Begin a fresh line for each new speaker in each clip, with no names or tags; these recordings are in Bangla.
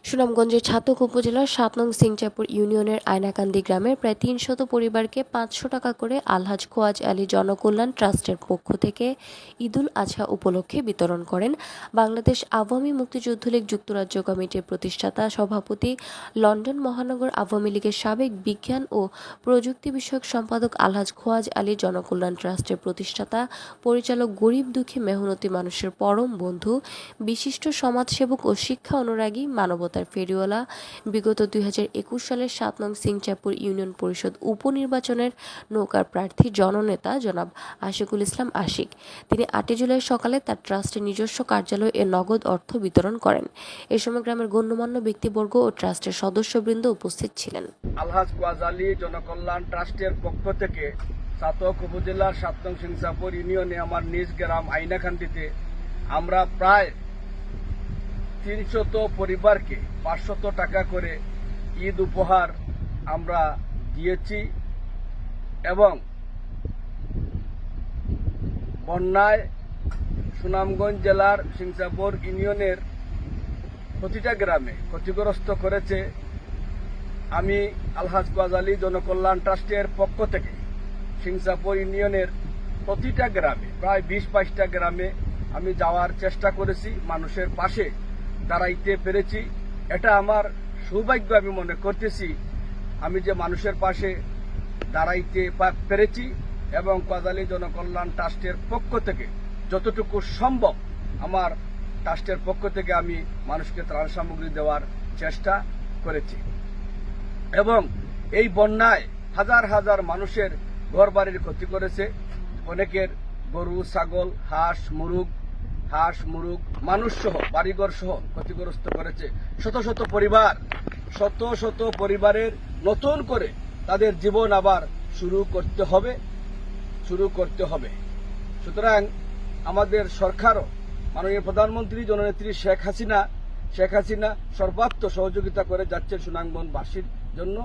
সুনামগঞ্জের ছাতক উপজেলার ৭ নং সিংচাপুর ইউনিয়নের আয়নাকান্দি গ্রামের প্রায় ৩০০ পরিবারকে ৫০০ টাকা করে আলহাজ খোয়াজ আলী জনকল্যাণ ট্রাস্টের পক্ষ থেকে ঈদুল আজহা উপলক্ষে বিতরণ করেন বাংলাদেশ আওয়ামী মুক্তিযুদ্ধ লীগ যুক্তরাজ্য কমিটির প্রতিষ্ঠাতা সভাপতি, লন্ডন মহানগর আওয়ামী লীগের সাবেক বিজ্ঞান ও প্রযুক্তি বিষয়ক সম্পাদক আলহাজ খোয়াজ আলী জনকল্যাণ ট্রাস্টের প্রতিষ্ঠাতা পরিচালক, গরিব দুঃখী মেহনতি মানুষের পরম বন্ধু, বিশিষ্ট সমাজসেবক ও শিক্ষা অনুরাগী, মানবতার ফেরিওয়ালা, বিগত ২০২১ সালের ৭ নং সিংচাপুর ইউনিয়ন পরিষদ উপনির্বাচনের নৌকার প্রার্থী জননেতা জনাব আশিকুল ইসলাম আশিক। তিনি ৮ জুলাই সকালে তার ট্রাস্টের নিজস্ব কার্যালয়ে এ নগদ অর্থ বিতরণ করেন। এ সময় গ্রামের গণ্যমান্য ব্যক্তিবর্গ ও ট্রাস্টের সদস্যবৃন্দ উপস্থিত ছিলেন।
আলহাজ খোয়াজ আলী জনকল্যাণ ট্রাস্টের পক্ষ থেকে ছাতক উপজেলার ৭ নং সিংচাপুর ইউনিয়নে আমার নিজ গ্রাম আইনাকান্দিতে আমরা প্রায় ৩০০ পরিবারকে ৫০০ টাকা করে ঈদ উপহার আমরা দিয়েছি এবং বন্যায় সুনামগঞ্জ জেলার সিংচাপুর ইউনিয়নের প্রতিটা গ্রামে ক্ষতিগ্রস্ত করেছে। আমি আলহাজ খোয়াজ আলী জনকল্যাণ ট্রাস্টের পক্ষ থেকে সিংচাপুর ইউনিয়নের প্রতিটা গ্রামে প্রায় ২০-২২টা গ্রামে আমি যাওয়ার চেষ্টা করেছি, মানুষের পাশে দাঁড়াইতে পেরেছি। এটা আমার সৌভাগ্য আমি মনে করতেছি, আমি যে মানুষের পাশে দাঁড়াইতে পেরেছি এবং খোয়াজ আলী জনকল্যাণ ট্রাস্টের পক্ষ থেকে যতটুকু সম্ভব আমার ট্রাস্টের পক্ষ থেকে আমি মানুষকে ত্রাণ সামগ্রী দেওয়ার চেষ্টা করেছি এবং এই বন্যায় হাজার হাজার মানুষের ঘরবাড়ির ক্ষতি করেছে। অনেকের গরু, ছাগল, হাঁস মুরগ মানুষ সহ বাড়িঘর সহ ক্ষতিগ্রস্ত করেছে। শত শত পরিবারের নতুন করে তাদের জীবন আবার শুরু করতে হবে। সুতরাং আমাদের সরকারও মাননীয় প্রধানমন্ত্রী জননেত্রী শেখ হাসিনা সর্বাত্ম সহযোগিতা করে যাচ্ছেন সুনামগঞ্জবাসীর জন্য।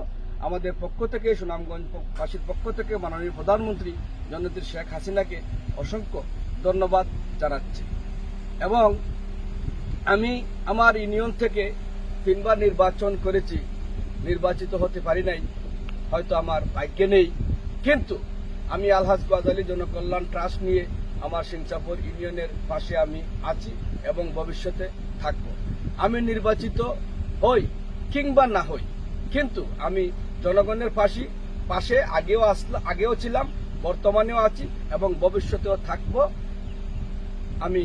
আমাদের পক্ষ থেকে, সুনামগঞ্জবাসীর পক্ষ থেকে মাননীয় প্রধানমন্ত্রী জননেত্রী শেখ হাসিনাকে অসংখ্য ধন্যবাদ জানাচ্ছি। এবং আমি আমার ইউনিয়ন থেকে 3বার নির্বাচন করেছি, নির্বাচিত হতে পারি নাই, হয়তো আমার ভাগ্যে নেই, কিন্তু আমি আলহাজ খোয়াজ আলী জনকল্যাণ ট্রাস্ট নিয়ে আমার সিংচাপুর ইউনিয়নের পাশে আমি আছি এবং ভবিষ্যতে থাকব। আমি নির্বাচিত হই কিংবা না হই, কিন্তু আমি জনগণের পাশে আগেও ছিলাম, বর্তমানেও আছি এবং ভবিষ্যতেও থাকব। আমি